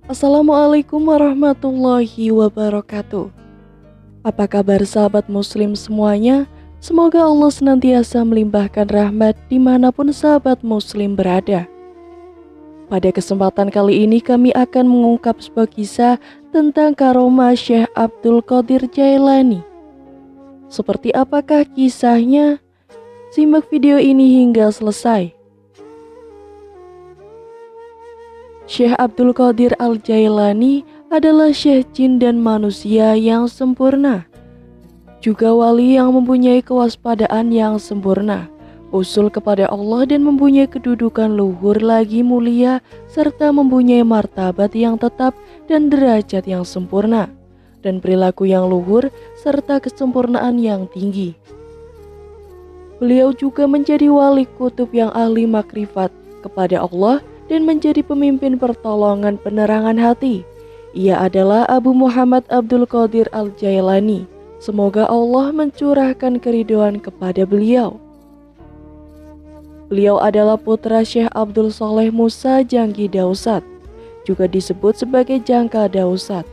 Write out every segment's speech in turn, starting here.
Assalamualaikum warahmatullahi wabarakatuh. Apa kabar sahabat muslim semuanya? Semoga Allah senantiasa melimpahkan rahmat dimanapun sahabat muslim berada. Pada kesempatan kali ini kami akan mengungkap sebuah kisah tentang karomah Syekh Abdul Qadir Jailani. Seperti apakah kisahnya? Simak video ini hingga selesai. Syekh Abdul Qadir Al-Jailani adalah syekh jin dan manusia yang sempurna, juga wali yang mempunyai kewaspadaan yang sempurna, usul kepada Allah dan mempunyai kedudukan luhur lagi mulia, serta mempunyai martabat yang tetap dan derajat yang sempurna, dan perilaku yang luhur serta kesempurnaan yang tinggi. Beliau juga menjadi wali kutub yang ahli makrifat kepada Allah dan menjadi pemimpin pertolongan penerangan hati. Ia adalah Abu Muhammad Abdul Qadir Al-Jailani. Semoga Allah mencurahkan keridhaan kepada beliau. Beliau adalah putra Syekh Abdul Soleh Musa Jangki Dausat, juga disebut sebagai Jangka Dausat.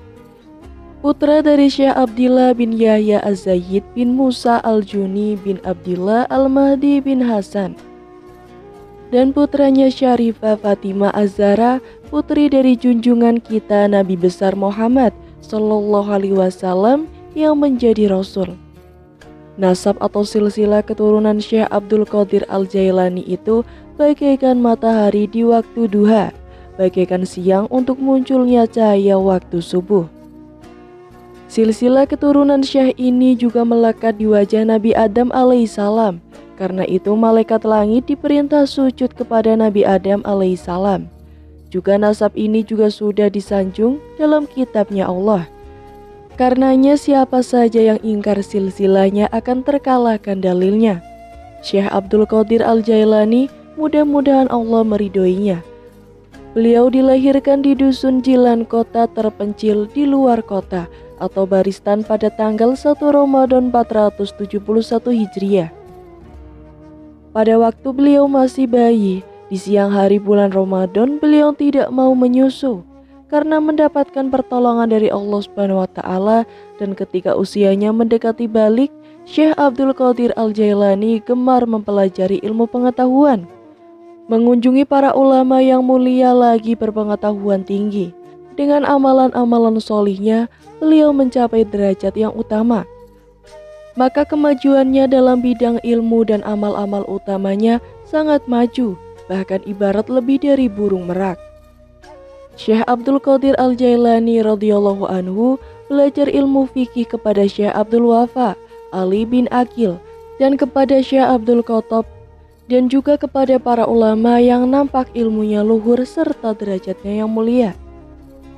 Putra dari Syekh Abdillah bin Yahya Az-Zayyid bin Musa Al-Juni bin Abdillah Al-Mahdi bin Hasan, dan putranya Syarifah Fatimah Az-Zahra, putri dari junjungan kita Nabi besar Muhammad Sallallahu Alaihi Wasallam yang menjadi Rasul. Nasab atau silsilah keturunan Syekh Abdul Qadir Al-Jailani itu bagaikan matahari di waktu duha, bagaikan siang untuk munculnya cahaya waktu subuh. Silsilah keturunan Syekh ini juga melekat di wajah Nabi Adam alaihissalam. Karena itu malaikat langit diperintah sujud kepada Nabi Adam alaihissalam. Juga nasab ini juga sudah disanjung dalam kitabnya Allah. Karenanya siapa saja yang ingkar silsilahnya akan terkalahkan dalilnya. Syekh Abdul Qadir Al-Jailani, mudah-mudahan Allah meridhoinya. Beliau dilahirkan di dusun Jilan, kota terpencil di luar kota atau Baristan pada tanggal 1 Ramadan 471 Hijriah. Pada waktu beliau masih bayi, di siang hari bulan Ramadan beliau tidak mau menyusu karena mendapatkan pertolongan dari Allah Subhanahu wa taala, dan ketika usianya mendekati balik, Syekh Abdul Qadir Al-Jailani gemar mempelajari ilmu pengetahuan, mengunjungi para ulama yang mulia lagi berpengetahuan tinggi. Dengan amalan-amalan solihnya, beliau mencapai derajat yang utama. Maka kemajuannya dalam bidang ilmu dan amal-amal utamanya sangat maju, bahkan ibarat lebih dari burung merak. Syekh Abdul Qadir Al-Jailani radhiyallahu anhu belajar ilmu fikih kepada Syekh Abdul Wafa, Ali bin Aqil, dan kepada Syekh Abdul Qutb, dan juga kepada para ulama yang nampak ilmunya luhur serta derajatnya yang mulia.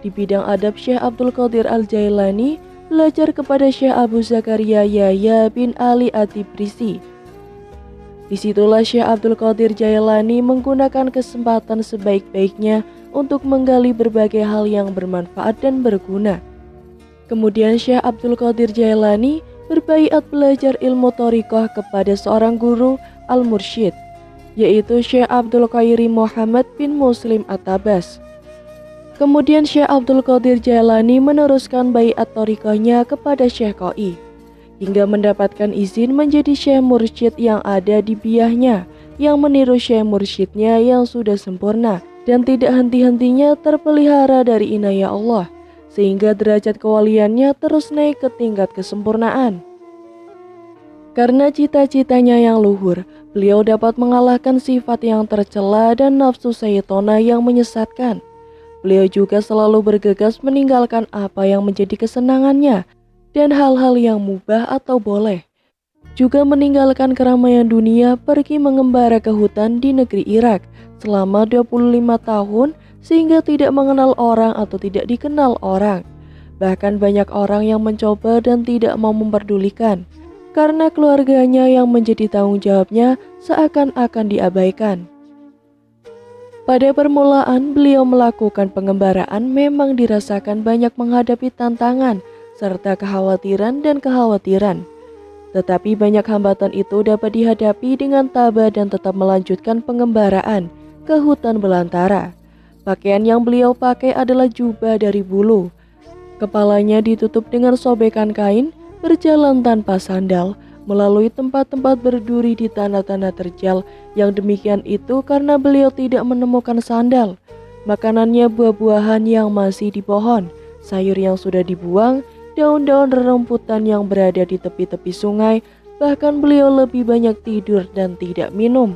Di bidang adab, Syekh Abdul Qadir Al-Jailani belajar kepada Syekh Abu Zakaria Yahya bin Ali At-Tibrisi. Disitulah Syekh Abdul Qadir Jailani menggunakan kesempatan sebaik-baiknya untuk menggali berbagai hal yang bermanfaat dan berguna. Kemudian Syekh Abdul Qadir Jailani berbaiat belajar ilmu thariqah kepada seorang guru al-mursyid, yaitu Syekh Abdul Qairi Muhammad bin Muslim At-Tabas. Kemudian Syekh Abdul Qadir Jailani meneruskan baiat thariqahnya kepada Syekh Qai, hingga mendapatkan izin menjadi syekh mursyid yang ada di biahnya, yang meniru syekh mursyidnya yang sudah sempurna dan tidak henti-hentinya terpelihara dari inayah Allah, sehingga derajat kewaliannya terus naik ke tingkat kesempurnaan. Karena cita-citanya yang luhur, beliau dapat mengalahkan sifat yang tercela dan nafsu syaitona yang menyesatkan. Beliau juga selalu bergegas meninggalkan apa yang menjadi kesenangannya dan hal-hal yang mubah atau boleh. Juga meninggalkan keramaian dunia, pergi mengembara ke hutan di negeri Irak selama 25 tahun sehingga tidak mengenal orang atau tidak dikenal orang. Bahkan banyak orang yang mencoba dan tidak mau memperdulikan karena keluarganya yang menjadi tanggung jawabnya seakan-akan diabaikan. Pada permulaan beliau melakukan pengembaraan memang dirasakan banyak menghadapi tantangan serta kekhawatiran dan kekhawatiran. Tetapi banyak hambatan itu dapat dihadapi dengan tabah dan tetap melanjutkan pengembaraan ke hutan belantara. Pakaian yang beliau pakai adalah jubah dari bulu. Kepalanya ditutup dengan sobekan kain, berjalan tanpa sandal, melalui tempat-tempat berduri di tanah-tanah terjal. Yang demikian itu karena beliau tidak menemukan sandal. Makanannya buah-buahan yang masih di pohon, sayur yang sudah dibuang, daun-daun rerumputan yang berada di tepi-tepi sungai. Bahkan beliau lebih banyak tidur dan tidak minum.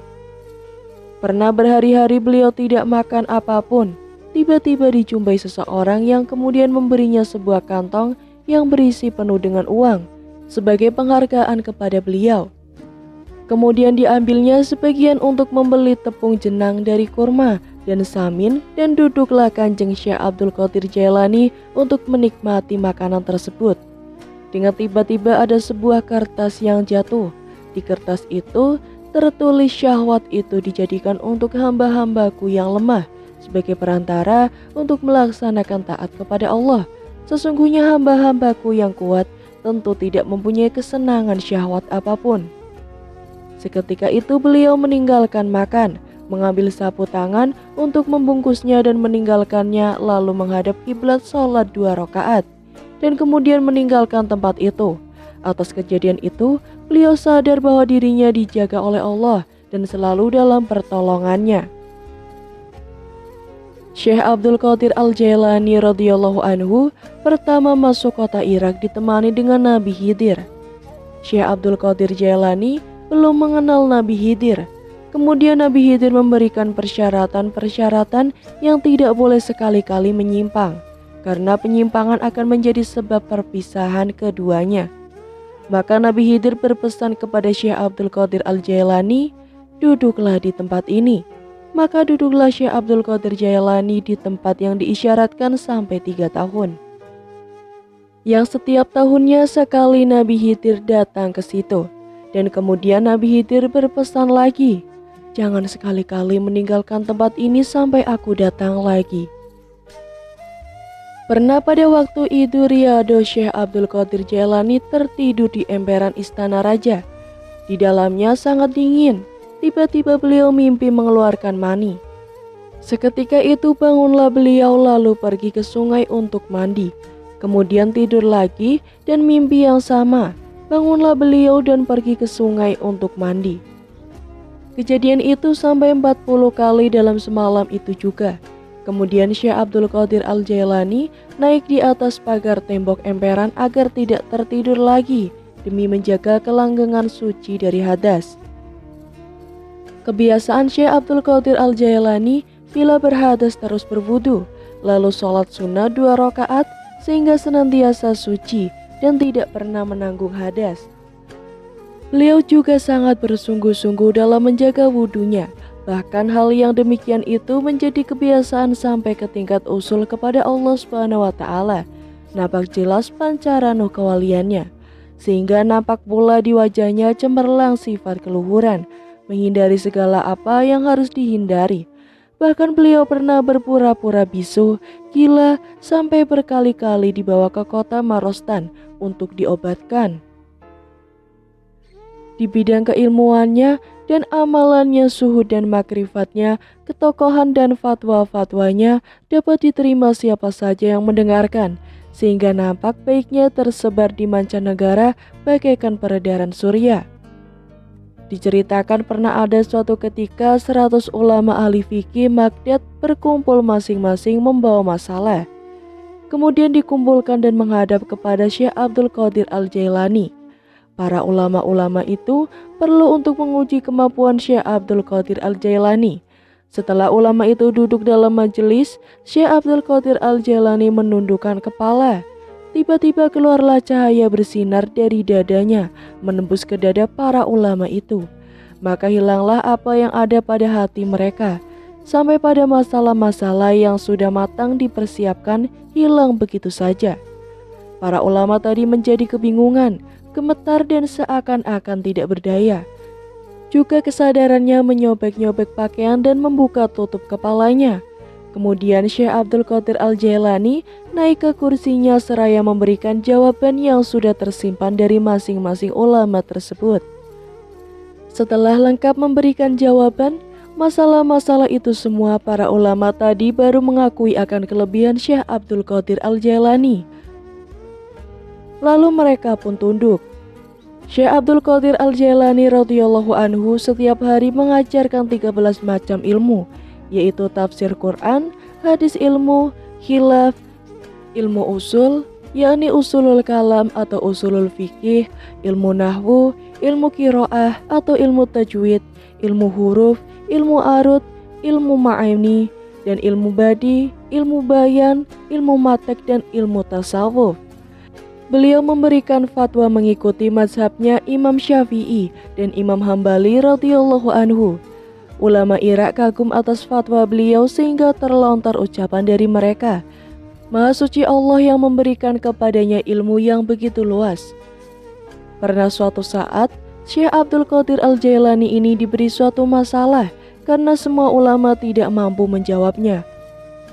Pernah berhari-hari beliau tidak makan apapun. Tiba-tiba dijumpai seseorang yang kemudian memberinya sebuah kantong yang berisi penuh dengan uang sebagai penghargaan kepada beliau. Kemudian diambilnya sebagian untuk membeli tepung jenang dari kurma dan samin, dan duduklah Kanjeng Syekh Abdul Qadir Jailani untuk menikmati makanan tersebut. Dengan tiba-tiba ada sebuah kertas yang jatuh. Di kertas itu tertulis, syahwat itu dijadikan untuk hamba-hambaku yang lemah sebagai perantara untuk melaksanakan taat kepada Allah. Sesungguhnya hamba-hambaku yang kuat tentu tidak mempunyai kesenangan syahwat apapun. Seketika itu beliau meninggalkan makan, mengambil sapu tangan untuk membungkusnya dan meninggalkannya, lalu menghadap kiblat sholat 2 rakaat dan kemudian meninggalkan tempat itu. Atas kejadian itu, beliau sadar bahwa dirinya dijaga oleh Allah dan selalu dalam pertolongannya. Syekh Abdul Qadir Al-Jailani radhiyallahu anhu pertama masuk kota Irak ditemani dengan Nabi Khidir. Syekh Abdul Qadir Jailani belum mengenal Nabi Khidir. Kemudian Nabi Khidir memberikan persyaratan-persyaratan yang tidak boleh sekali-kali menyimpang, karena penyimpangan akan menjadi sebab perpisahan keduanya. Maka Nabi Khidir berpesan kepada Syekh Abdul Qadir Al-Jailani, duduklah di tempat ini. Maka duduklah Syekh Abdul Qadir Jailani di tempat yang diisyaratkan sampai 3 tahun. Yang setiap tahunnya sekali Nabi Khidir datang ke situ. Dan kemudian Nabi Khidir berpesan lagi, jangan sekali-kali meninggalkan tempat ini sampai aku datang lagi. Pernah pada waktu itu Riyadhah Syekh Abdul Qadir Jailani tertidur di emperan istana raja. Di dalamnya sangat dingin. Tiba-tiba beliau mimpi mengeluarkan mani. Seketika itu bangunlah beliau lalu pergi ke sungai untuk mandi. Kemudian tidur lagi dan mimpi yang sama. Bangunlah beliau dan pergi ke sungai untuk mandi. Kejadian itu sampai 40 kali dalam semalam itu juga. Kemudian Syekh Abdul Qadir Al-Jailani naik di atas pagar tembok emperan agar tidak tertidur lagi demi menjaga kelanggengan suci dari hadas. Kebiasaan Syekh Abdul Qadir Al-Jailani bila berhadas terus berwudu, lalu sholat sunnah 2 rakaat sehingga senantiasa suci dan tidak pernah menanggung hadas. Beliau juga sangat bersungguh-sungguh dalam menjaga wudunya. Bahkan hal yang demikian itu menjadi kebiasaan sampai ke tingkat usul kepada Allah Subhanahu wa taala. Nampak jelas pancaran kewaliannya, sehingga nampak pula di wajahnya cemerlang sifat keluhuran, menghindari segala apa yang harus dihindari. Bahkan beliau pernah berpura-pura bisu, gila, sampai berkali-kali dibawa ke kota Marostan untuk diobatkan. Di bidang keilmuannya dan amalannya, suhud dan makrifatnya, ketokohan dan fatwa-fatwanya dapat diterima siapa saja yang mendengarkan, sehingga nampak baiknya tersebar di mancanegara bagaikan peredaran surya. Diceritakan pernah ada suatu ketika 100 ulama ahli fikih Baghdad berkumpul masing-masing membawa masalah. Kemudian dikumpulkan dan menghadap kepada Syekh Abdul Qadir Al-Jailani. Para ulama-ulama itu perlu untuk menguji kemampuan Syekh Abdul Qadir Al-Jailani. Setelah ulama itu duduk dalam majelis, Syekh Abdul Qadir Al-Jailani menundukkan kepala. Tiba-tiba keluarlah cahaya bersinar dari dadanya, menembus ke dada para ulama itu. Maka hilanglah apa yang ada pada hati mereka. Sampai pada masalah-masalah yang sudah matang dipersiapkan hilang begitu saja. Para ulama tadi menjadi kebingungan, gemetar dan seakan-akan tidak berdaya. Juga kesadarannya menyobek-nyobek pakaian dan membuka tutup kepalanya. Kemudian Syekh Abdul Qadir Al-Jailani naik ke kursinya seraya memberikan jawaban yang sudah tersimpan dari masing-masing ulama tersebut. Setelah lengkap memberikan jawaban, Masalah-masalah itu semua para ulama tadi baru mengakui akan kelebihan Syekh Abdul Qadir Al-Jailani. Lalu mereka pun tunduk. Syekh Abdul Qadir Al-Jailani radhiyallahu anhu setiap hari mengajarkan 13 macam ilmu, yaitu tafsir Quran, hadis ilmu, khilaf, ilmu usul, yakni usulul kalam atau usulul fikih, ilmu nahwu, ilmu qiraah atau ilmu tajwid, ilmu huruf, ilmu arut, ilmu ma'ani, dan ilmu badi, ilmu bayan, ilmu matek, dan ilmu tasawuf. Beliau memberikan fatwa mengikuti mazhabnya Imam Syafi'i dan Imam Hambali radhiyallahu anhu. Ulama Irak kagum atas fatwa beliau sehingga terlontar ucapan dari mereka, Maha suci Allah yang memberikan kepadanya ilmu yang begitu luas. Pernah suatu saat, Syekh Abdul Qadir Al-Jailani ini diberi suatu masalah karena semua ulama tidak mampu menjawabnya.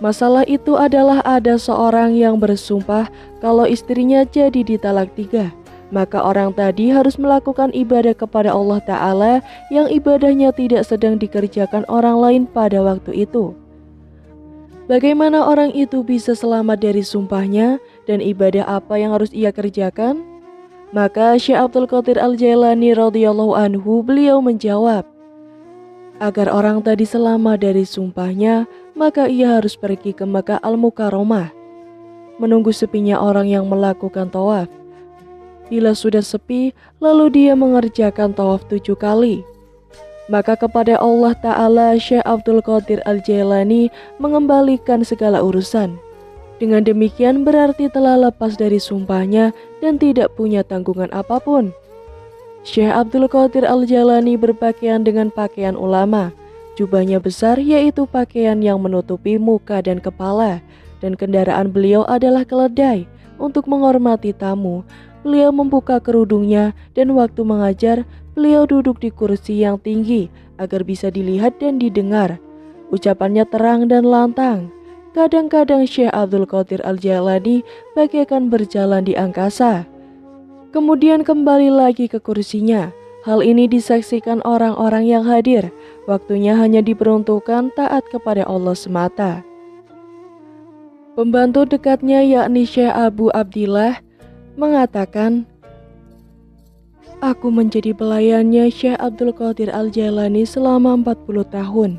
Masalah itu adalah ada seorang yang bersumpah kalau istrinya jadi ditalak 3. Maka orang tadi harus melakukan ibadah kepada Allah Ta'ala yang ibadahnya tidak sedang dikerjakan orang lain pada waktu itu. Bagaimana orang itu bisa selamat dari sumpahnya dan ibadah apa yang harus ia kerjakan? Maka Syekh Abdul Qadir Al-Jailani radhiyallahu anhu beliau menjawab, agar orang tadi selamat dari sumpahnya, maka ia harus pergi ke Makkah Al-Mukarramah, menunggu sepinya orang yang melakukan tawaf. Bila sudah sepi, lalu dia mengerjakan tawaf 7 kali. Maka kepada Allah Ta'ala Syekh Abdul Qadir Al-Jailani mengembalikan segala urusan. Dengan demikian berarti telah lepas dari sumpahnya dan tidak punya tanggungan apapun. Syekh Abdul Qadir Al-Jailani berpakaian dengan pakaian ulama. Jubahnya besar yaitu pakaian yang menutupi muka dan kepala, dan kendaraan beliau adalah keledai. Untuk menghormati tamu, beliau membuka kerudungnya dan waktu mengajar, beliau duduk di kursi yang tinggi agar bisa dilihat dan didengar. Ucapannya terang dan lantang. Kadang-kadang Syekh Abdul Qadir Al-Jailani bagaikan berjalan di angkasa. Kemudian kembali lagi ke kursinya. Hal ini disaksikan orang-orang yang hadir. Waktunya hanya diperuntukkan taat kepada Allah semata. Pembantu dekatnya yakni Syekh Abu Abdillah mengatakan, aku menjadi pelayannya Syekh Abdul Qadir Al-Jailani selama 40 tahun.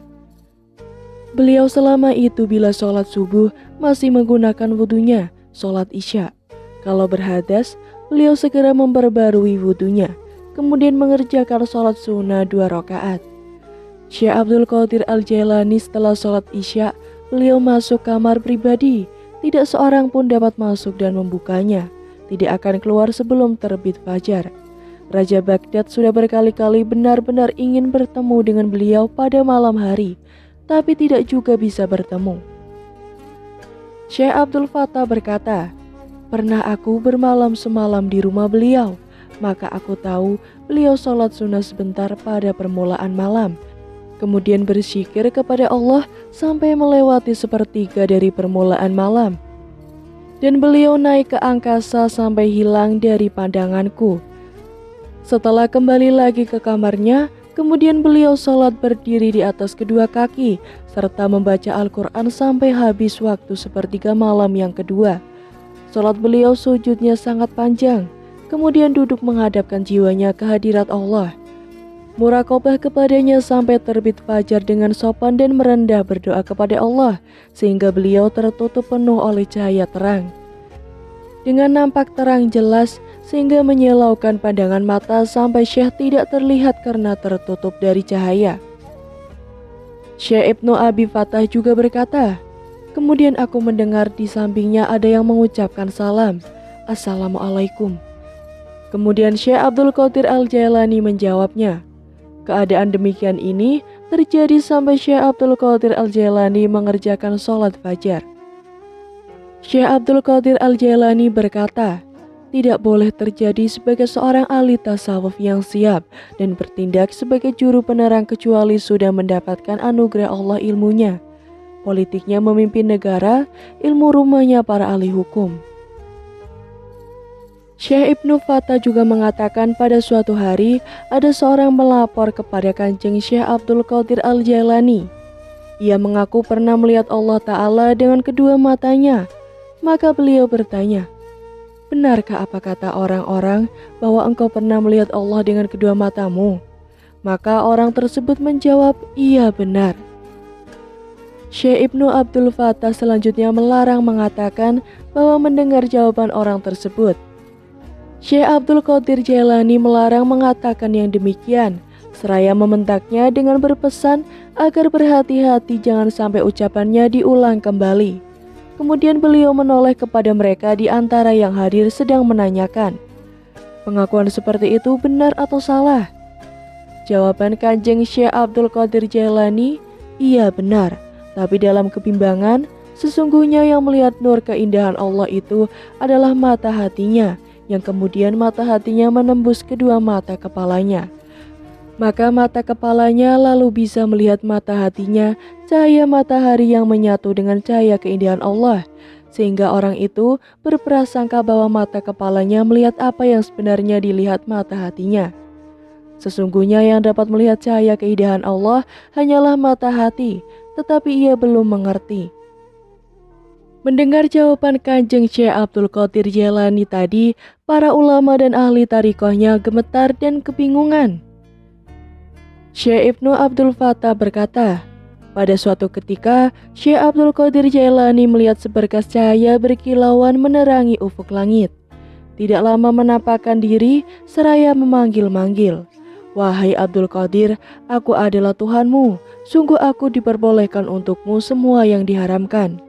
Beliau selama itu bila sholat subuh masih menggunakan wudunya, sholat isya. Kalau berhadas, beliau segera memperbarui wudunya, kemudian mengerjakan sholat sunnah 2 rakaat. Syekh Abdul Qadir Al-Jailani setelah sholat isya, beliau masuk kamar pribadi. Tidak seorang pun dapat masuk dan membukanya. Tidak akan keluar sebelum terbit fajar. Raja Baghdad sudah berkali-kali benar-benar ingin bertemu dengan beliau pada malam hari, tapi tidak juga bisa bertemu. Syekh Abdul Fattah berkata, pernah aku bermalam semalam di rumah beliau, maka aku tahu beliau sholat sunnah sebentar pada permulaan malam, kemudian berzikir kepada Allah sampai melewati sepertiga dari permulaan malam. Dan beliau naik ke angkasa sampai hilang dari pandanganku. Setelah kembali lagi ke kamarnya, kemudian beliau sholat berdiri di atas kedua kaki, serta membaca Al-Quran sampai habis waktu sepertiga malam yang kedua. Sholat beliau sujudnya sangat panjang, kemudian duduk menghadapkan jiwanya ke hadirat Allah. Muraqabah kepadanya sampai terbit fajar dengan sopan dan merendah berdoa kepada Allah, sehingga beliau tertutup penuh oleh cahaya terang. Dengan nampak terang jelas, sehingga menyilaukan pandangan mata sampai Syekh tidak terlihat karena tertutup dari cahaya. Syekh Ibnu Abi Fattah juga berkata, kemudian aku mendengar di sampingnya ada yang mengucapkan salam, Assalamualaikum. Kemudian Syekh Abdul Qadir Al-Jailani menjawabnya. Keadaan demikian ini terjadi sampai Syekh Abdul Qadir Al-Jailani mengerjakan sholat fajar. Syekh Abdul Qadir Al-Jailani berkata, tidak boleh terjadi sebagai seorang ahli tasawuf yang siap dan bertindak sebagai juru penerang kecuali sudah mendapatkan anugerah Allah ilmunya. Politiknya memimpin negara, ilmu rumahnya para ahli hukum. Syekh Ibnu Fattah juga mengatakan pada suatu hari ada seorang melapor kepada Kanjeng Syekh Abdul Qadir Al-Jailani. Ia mengaku pernah melihat Allah Ta'ala dengan kedua matanya. Maka beliau bertanya, "Benarkah apa kata orang-orang bahwa engkau pernah melihat Allah dengan kedua matamu?" Maka orang tersebut menjawab, "Iya benar." Syekh Ibnu Abdul Fattah selanjutnya melarang mengatakan bahwa mendengar jawaban orang tersebut. Syekh Abdul Qadir Jailani melarang mengatakan yang demikian, seraya membentaknya dengan berpesan agar berhati-hati jangan sampai ucapannya diulang kembali. Kemudian beliau menoleh kepada mereka di antara yang hadir sedang menanyakan, pengakuan seperti itu benar atau salah? Jawaban Kanjeng Syekh Abdul Qadir Jailani, iya benar, tapi dalam kebimbangan, sesungguhnya yang melihat nur keindahan Allah itu adalah mata hatinya, yang kemudian mata hatinya menembus kedua mata kepalanya. Maka mata kepalanya lalu bisa melihat mata hatinya, cahaya matahari yang menyatu dengan cahaya keindahan Allah, sehingga orang itu berprasangka bahwa mata kepalanya melihat apa yang sebenarnya dilihat mata hatinya. Sesungguhnya yang dapat melihat cahaya keindahan Allah hanyalah mata hati, tetapi ia belum mengerti. Mendengar jawaban Kanjeng Syekh Abdul Qadir Jailani tadi, para ulama dan ahli tarikohnya gemetar dan kebingungan. Syekh Ibnu Abdul Fattah berkata, pada suatu ketika, Syekh Abdul Qadir Jailani melihat seberkas cahaya berkilauan menerangi ufuk langit. Tidak lama menampakkan diri, seraya memanggil-manggil, "Wahai Abdul Qadir, aku adalah Tuhanmu, sungguh aku diperbolehkan untukmu semua yang diharamkan."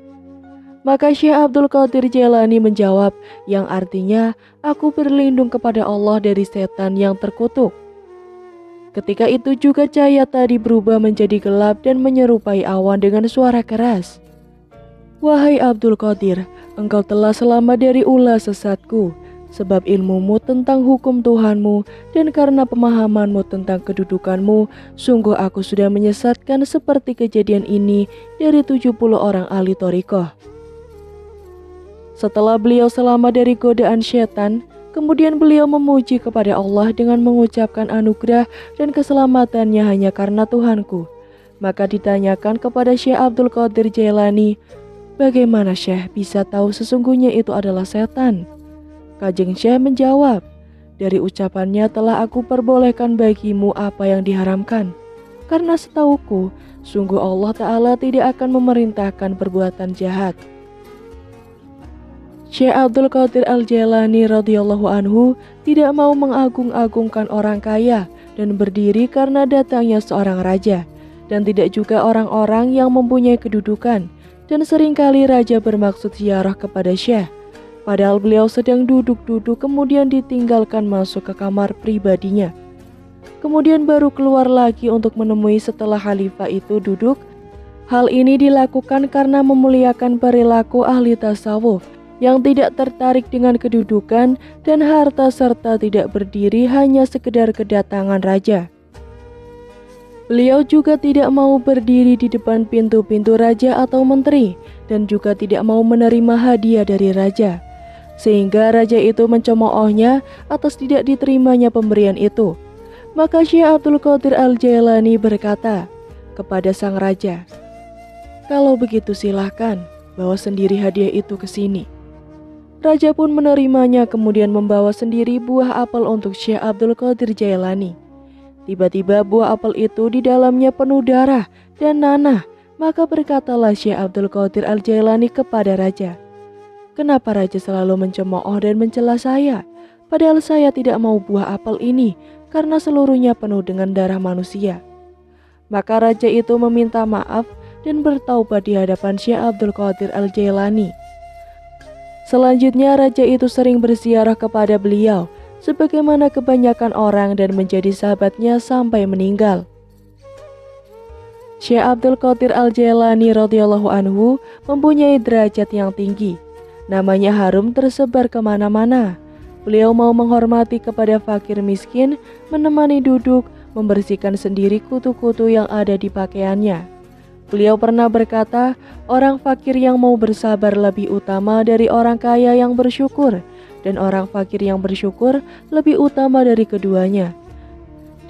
Maka Syekh Abdul Qadir Jailani menjawab, yang artinya, "Aku berlindung kepada Allah dari setan yang terkutuk." Ketika itu juga cahaya tadi berubah menjadi gelap dan menyerupai awan dengan suara keras. "Wahai Abdul Qadir, engkau telah selamat dari ulah sesatku, sebab ilmumu tentang hukum Tuhanmu dan karena pemahamanmu tentang kedudukanmu, sungguh aku sudah menyesatkan seperti kejadian ini dari 70 orang ahli thariqah." Setelah beliau selamat dari godaan setan, kemudian beliau memuji kepada Allah dengan mengucapkan anugerah dan keselamatannya hanya karena Tuhanku. Maka ditanyakan kepada Syekh Abdul Qadir Jailani, "Bagaimana Syekh bisa tahu sesungguhnya itu adalah setan?" Kanjeng Syekh menjawab, "Dari ucapannya telah aku perbolehkan bagimu apa yang diharamkan. Karena setauku, sungguh Allah Ta'ala tidak akan memerintahkan perbuatan jahat." Syekh Abdul Qadir Al-Jailani radhiyallahu anhu tidak mau mengagung-agungkan orang kaya dan berdiri karena datangnya seorang raja, dan tidak juga orang-orang yang mempunyai kedudukan, dan seringkali raja bermaksud ziarah kepada Syekh. Padahal beliau sedang duduk-duduk kemudian ditinggalkan masuk ke kamar pribadinya. Kemudian baru keluar lagi untuk menemui setelah khalifah itu duduk. Hal ini dilakukan karena memuliakan perilaku ahli tasawuf yang tidak tertarik dengan kedudukan dan harta serta tidak berdiri hanya sekedar kedatangan raja. Beliau juga tidak mau berdiri di depan pintu-pintu raja atau menteri dan juga tidak mau menerima hadiah dari raja, sehingga raja itu mencemoohnya atas tidak diterimanya pemberian itu. Maka Syekh Abdul Qadir Al-Jailani berkata kepada sang raja, "Kalau begitu silahkan bawa sendiri hadiah itu ke sini." Raja pun menerimanya kemudian membawa sendiri buah apel untuk Syekh Abdul Qadir Jailani. Tiba-tiba buah apel itu di dalamnya penuh darah dan nanah, maka berkatalah Syekh Abdul Qadir Al-Jailani kepada raja, "Kenapa raja selalu mencemooh dan mencela saya? Padahal saya tidak mau buah apel ini karena seluruhnya penuh dengan darah manusia." Maka raja itu meminta maaf dan bertaubat di hadapan Syekh Abdul Qadir Al-Jailani. Selanjutnya raja itu sering berziarah kepada beliau sebagaimana kebanyakan orang dan menjadi sahabatnya sampai meninggal. Syekh Abdul Qadir Al-Jailani radhiyallahu anhu mempunyai derajat yang tinggi. Namanya harum tersebar kemana-mana. Beliau mau menghormati kepada fakir miskin, menemani duduk, membersihkan sendiri kutu-kutu yang ada di pakaiannya. Beliau pernah berkata, orang fakir yang mau bersabar lebih utama dari orang kaya yang bersyukur, dan orang fakir yang bersyukur lebih utama dari keduanya.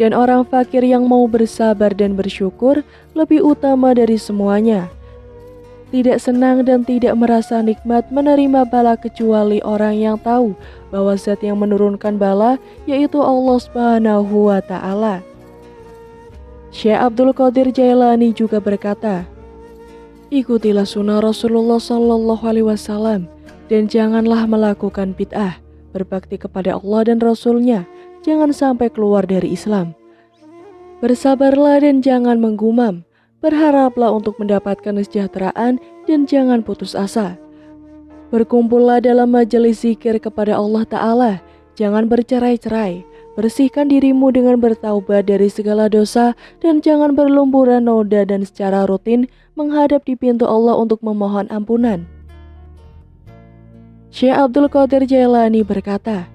Dan orang fakir yang mau bersabar dan bersyukur lebih utama dari semuanya. Tidak senang dan tidak merasa nikmat menerima bala kecuali orang yang tahu bahwa zat yang menurunkan bala yaitu Allah Subhanahu wa Ta'ala. Syekh Abdul Qadir Jailani juga berkata, ikutilah sunnah Rasulullah Sallallahu Alaihi Wasallam dan janganlah melakukan bid'ah. Berbakti kepada Allah dan Rasul-Nya, jangan sampai keluar dari Islam. Bersabarlah dan jangan menggumam. Berharaplah untuk mendapatkan kesejahteraan dan jangan putus asa. Berkumpullah dalam majelis zikir kepada Allah Ta'ala. Jangan bercerai-cerai. Bersihkan dirimu dengan bertaubat dari segala dosa dan jangan berlumpuran noda dan secara rutin menghadap di pintu Allah untuk memohon ampunan. Syekh Abdul Qadir Jailani berkata,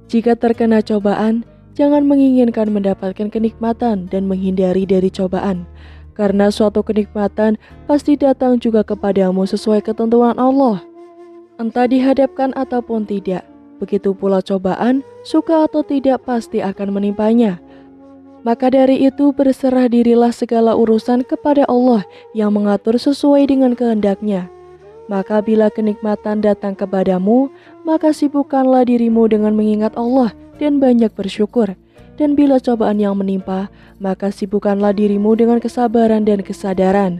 jika terkena cobaan, jangan menginginkan mendapatkan kenikmatan dan menghindari dari cobaan. Karena suatu kenikmatan pasti datang juga kepadamu sesuai ketentuan Allah. Entah dihadapkan ataupun tidak, begitu pula cobaan, suka atau tidak pasti akan menimpanya. Maka dari itu berserah dirilah segala urusan kepada Allah yang mengatur sesuai dengan kehendaknya. Maka bila kenikmatan datang kepadamu, maka sibukkanlah dirimu dengan mengingat Allah dan banyak bersyukur. Dan bila cobaan yang menimpa, maka sibukkanlah dirimu dengan kesabaran dan kesadaran.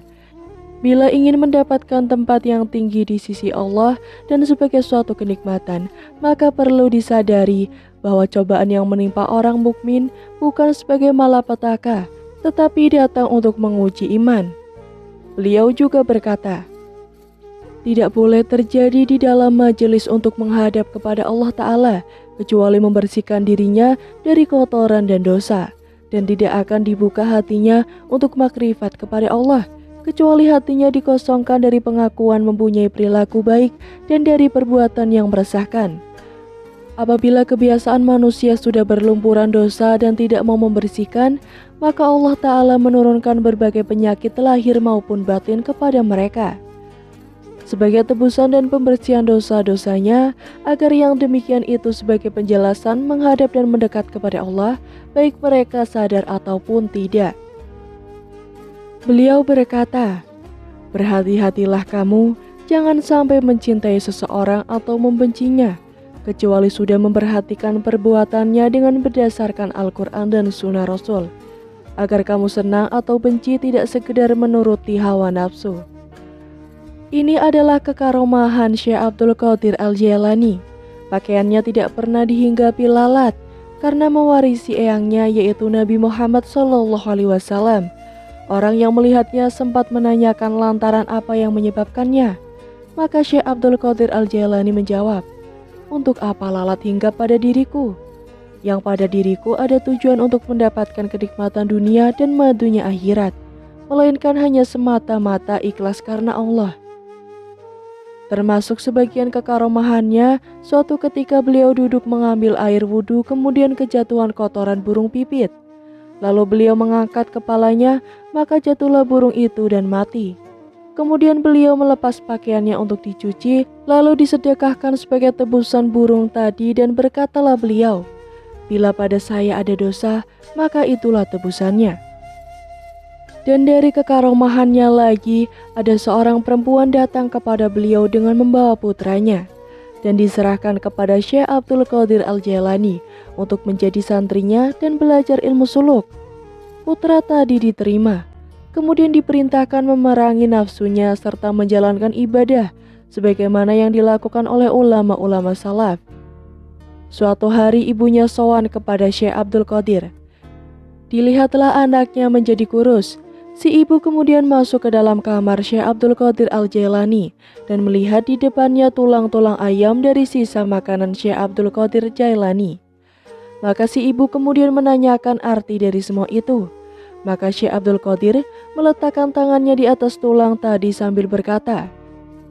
Bila ingin mendapatkan tempat yang tinggi di sisi Allah dan sebagai suatu kenikmatan, maka perlu disadari bahwa cobaan yang menimpa orang mukmin bukan sebagai malapetaka, tetapi datang untuk menguji iman. Beliau juga berkata, tidak boleh terjadi di dalam majelis untuk menghadap kepada Allah Ta'ala, kecuali membersihkan dirinya dari kotoran dan dosa, dan tidak akan dibuka hatinya untuk makrifat kepada Allah, kecuali hatinya dikosongkan dari pengakuan mempunyai perilaku baik dan dari perbuatan yang meresahkan. Apabila kebiasaan manusia sudah berlumpuran dosa dan tidak mau membersihkan, maka Allah Ta'ala menurunkan berbagai penyakit lahir maupun batin kepada mereka. Sebagai tebusan dan pembersihan dosa-dosanya, agar yang demikian itu sebagai penjelasan menghadap dan mendekat kepada Allah, baik mereka sadar ataupun tidak. Beliau berkata, berhati-hatilah kamu, jangan sampai mencintai seseorang atau membencinya, kecuali sudah memperhatikan perbuatannya dengan berdasarkan Al-Quran dan Sunnah Rasul, agar kamu senang atau benci tidak sekedar menuruti hawa nafsu. Ini adalah kekaromahan Syekh Abdul Qadir Al-Jailani. Pakaiannya tidak pernah dihinggapi lalat karena mewarisi eyangnya yaitu Nabi Muhammad SAW. Orang yang melihatnya sempat menanyakan lantaran apa yang menyebabkannya. Maka Syekh Abdul Qadir Al-Jailani menjawab, untuk apa lalat hinggap pada diriku? Yang pada diriku ada tujuan untuk mendapatkan kenikmatan dunia dan madunya akhirat, melainkan hanya semata-mata ikhlas karena Allah. Termasuk sebagian kekaromahannya, suatu ketika beliau duduk mengambil air wudhu kemudian kejatuhan kotoran burung pipit. Lalu beliau mengangkat kepalanya, maka jatuhlah burung itu dan mati. Kemudian beliau melepas pakaiannya untuk dicuci, lalu disedekahkan sebagai tebusan burung tadi dan berkatalah beliau, bila pada saya ada dosa, maka itulah tebusannya. Dan dari kekaromahannya lagi, ada seorang perempuan datang kepada beliau dengan membawa putranya dan diserahkan kepada Syekh Abdul Qadir Al-Jailani untuk menjadi santrinya dan belajar ilmu suluk. Putra tadi diterima, kemudian diperintahkan memerangi nafsunya serta menjalankan ibadah sebagaimana yang dilakukan oleh ulama-ulama salaf. Suatu hari ibunya sowan kepada Syekh Abdul Qadir. Dilihatlah anaknya menjadi kurus. Si ibu kemudian masuk ke dalam kamar Syekh Abdul Qadir Al-Jailani dan melihat di depannya tulang-tulang ayam dari sisa makanan Syekh Abdul Qadir Jailani. Maka si ibu kemudian menanyakan arti dari semua itu. Maka Syekh Abdul Qadir meletakkan tangannya di atas tulang tadi sambil berkata,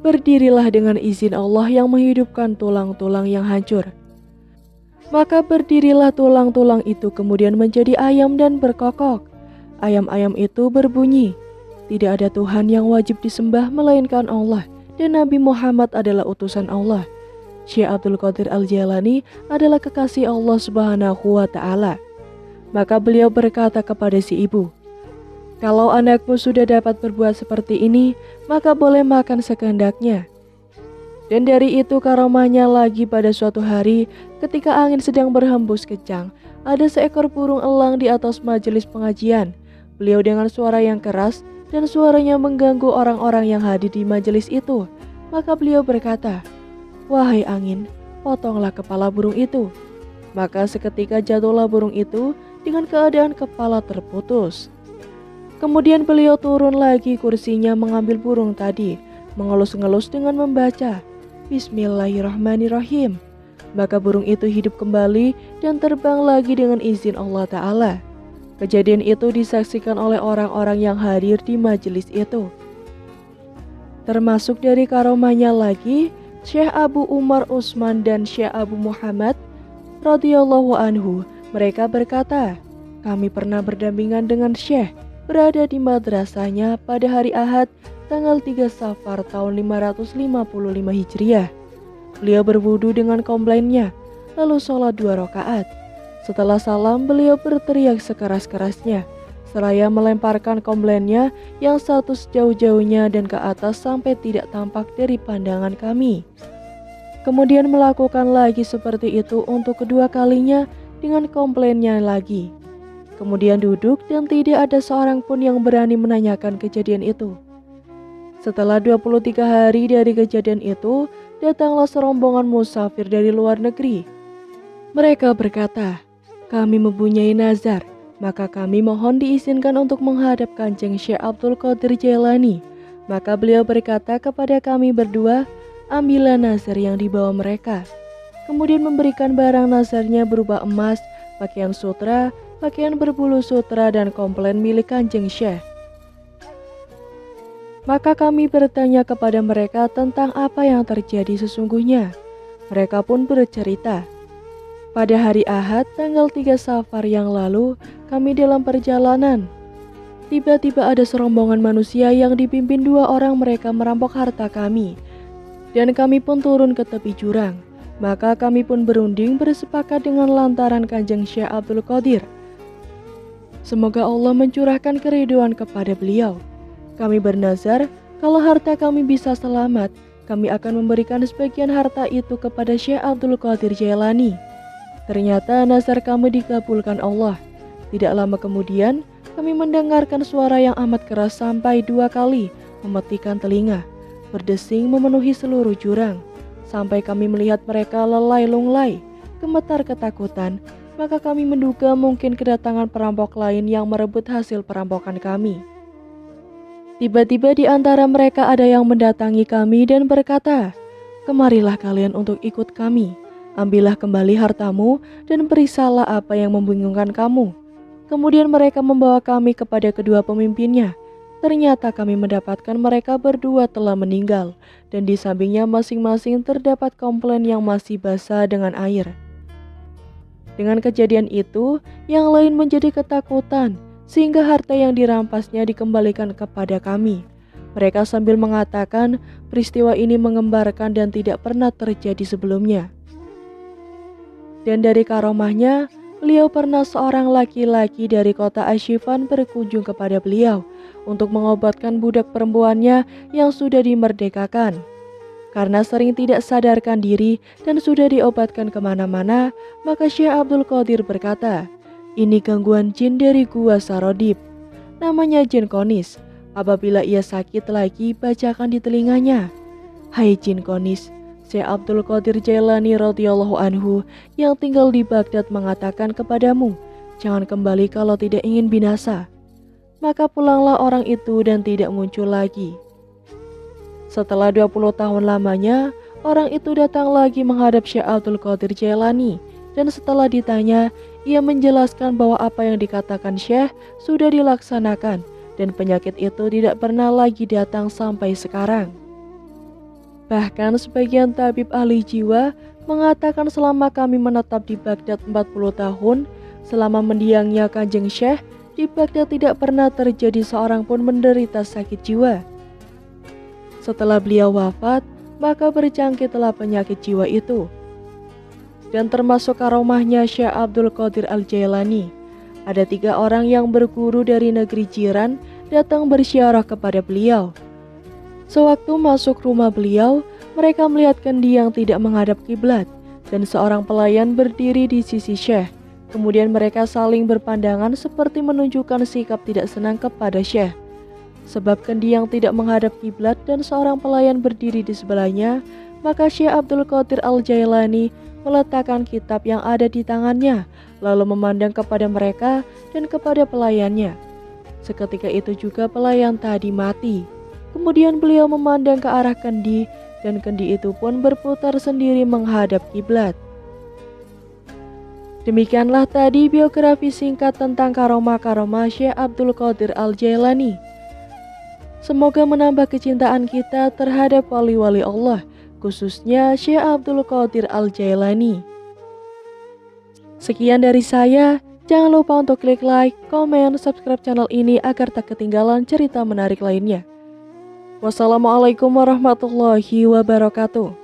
berdirilah dengan izin Allah yang menghidupkan tulang-tulang yang hancur. Maka berdirilah tulang-tulang itu kemudian menjadi ayam dan berkokok. Ayam-ayam itu berbunyi, tidak ada Tuhan yang wajib disembah melainkan Allah dan Nabi Muhammad adalah utusan Allah. Syekh Abdul Qadir Al-Jailani adalah kekasih Allah Subhanahu wa Ta'ala. Maka beliau berkata kepada si ibu, "Kalau anakmu sudah dapat berbuat seperti ini, maka boleh makan sekehendaknya." Dan dari itu karomahnya lagi pada suatu hari, ketika angin sedang berhembus kencang, ada seekor burung elang di atas majelis pengajian. Beliau dengan suara yang keras dan suaranya mengganggu orang-orang yang hadir di majelis itu. Maka beliau berkata, "Wahai angin, potonglah kepala burung itu." Maka seketika jatuhlah burung itu dengan keadaan kepala terputus. Kemudian beliau turun lagi kursinya mengambil burung tadi, mengelus-ngelus dengan membaca Bismillahirrahmanirrahim. Maka burung itu hidup kembali dan terbang lagi dengan izin Allah Ta'ala. Kejadian itu disaksikan oleh orang-orang yang hadir di majelis itu. Termasuk dari karomahnya lagi, Syekh Abu Umar Utsman dan Syekh Abu Muhammad radhiyallahu anhu, mereka berkata, "Kami pernah berdampingan dengan Syekh berada di madrasahnya pada hari Ahad tanggal 3 Safar tahun 555 Hijriah. Beliau berwudu dengan komplainnya, lalu sholat 2 rakaat. Setelah salam, beliau berteriak sekeras-kerasnya, seraya melemparkan komplainnya yang satu sejauh-jauhnya dan ke atas sampai tidak tampak dari pandangan kami. Kemudian melakukan lagi seperti itu untuk kedua kalinya dengan komplainnya lagi. Kemudian duduk dan tidak ada seorang pun yang berani menanyakan kejadian itu. Setelah 23 hari dari kejadian itu, datanglah serombongan musafir dari luar negeri. Mereka berkata, "Kami mempunyai nazar, maka kami mohon diizinkan untuk menghadap Kanjeng Syekh Abdul Qadir Jailani." Maka beliau berkata kepada kami berdua, "Ambillah nazar yang dibawa mereka." Kemudian memberikan barang nazarnya berupa emas, pakaian sutra, pakaian berbulu sutra, dan komplain milik Kanjeng Syekh. Maka kami bertanya kepada mereka tentang apa yang terjadi sesungguhnya. Mereka pun bercerita, pada hari Ahad tanggal 3 Safar yang lalu, kami dalam perjalanan. Tiba-tiba ada serombongan manusia yang dipimpin 2 orang, mereka merampok harta kami. Dan kami pun turun ke tepi jurang. Maka kami pun berunding bersepakat dengan lantaran Kanjeng Syekh Abdul Qadir. Semoga Allah mencurahkan keridhaan kepada beliau. Kami bernazar, kalau harta kami bisa selamat, kami akan memberikan sebagian harta itu kepada Syekh Abdul Qadir Jailani. Ternyata nazar kami dikabulkan Allah. Tidak lama kemudian, kami mendengarkan suara yang amat keras sampai 2 kali, mematikan telinga, berdesing memenuhi seluruh jurang. Sampai kami melihat mereka lelai lunglai, gemetar ketakutan, maka kami menduga mungkin kedatangan perampok lain yang merebut hasil perampokan kami. Tiba-tiba di antara mereka ada yang mendatangi kami dan berkata, "Kemarilah kalian untuk ikut kami. Ambillah kembali hartamu dan periksalah apa yang membingungkan kamu." Kemudian mereka membawa kami kepada kedua pemimpinnya. Ternyata kami mendapatkan mereka berdua telah meninggal, dan di sampingnya masing-masing terdapat komplain yang masih basah dengan air. Dengan kejadian itu, yang lain menjadi ketakutan, sehingga harta yang dirampasnya dikembalikan kepada kami. Mereka sambil mengatakan peristiwa ini mengembarkan dan tidak pernah terjadi sebelumnya. Dan dari karomahnya, beliau pernah seorang laki-laki dari kota Asyifan berkunjung kepada beliau untuk mengobatkan budak perempuannya yang sudah dimerdekakan. Karena sering tidak sadarkan diri dan sudah diobatkan kemana-mana, maka Syekh Abdul Qadir berkata, "Ini gangguan jin dari Gua Sarodib. Namanya jin konis. Apabila ia sakit lagi, bacakan di telinganya. Hai jin konis, Syekh Abdul Qadir Jailani radhiyallahu anhu yang tinggal di Baghdad mengatakan kepadamu, jangan kembali kalau tidak ingin binasa." Maka pulanglah orang itu dan tidak muncul lagi. Setelah 20 tahun lamanya, orang itu datang lagi menghadap Syekh Abdul Qadir Jailani, dan setelah ditanya, ia menjelaskan bahwa apa yang dikatakan Syekh sudah dilaksanakan dan penyakit itu tidak pernah lagi datang sampai sekarang. Bahkan sebagian tabib ahli jiwa mengatakan selama kami menetap di Baghdad 40 tahun, selama mendiangnya Kanjeng Syekh, di Baghdad tidak pernah terjadi seorang pun menderita sakit jiwa. Setelah beliau wafat, maka berjangkitlah penyakit jiwa itu. Dan termasuk karomahnya Syekh Abdul Qadir Al-Jailani, ada 3 orang yang berguru dari negeri jiran datang bersyarah kepada beliau. Sewaktu masuk rumah beliau, mereka melihat kendi yang tidak menghadap kiblat dan seorang pelayan berdiri di sisi Syekh. Kemudian mereka saling berpandangan seperti menunjukkan sikap tidak senang kepada Syekh. Sebab kendi yang tidak menghadap kiblat dan seorang pelayan berdiri di sebelahnya, maka Syekh Abdul Qadir Al-Jailani meletakkan kitab yang ada di tangannya, lalu memandang kepada mereka dan kepada pelayannya. Seketika itu juga pelayan tadi mati. Kemudian beliau memandang ke arah kendi, dan kendi itu pun berputar sendiri menghadap kiblat. Demikianlah tadi biografi singkat tentang karomah-karomah Syekh Abdul Qadir Al-Jailani. Semoga menambah kecintaan kita terhadap wali-wali Allah, khususnya Syekh Abdul Qadir Al-Jailani. Sekian dari saya, jangan lupa untuk klik like, komen, subscribe channel ini agar tak ketinggalan cerita menarik lainnya. Wassalamualaikum warahmatullahi wabarakatuh.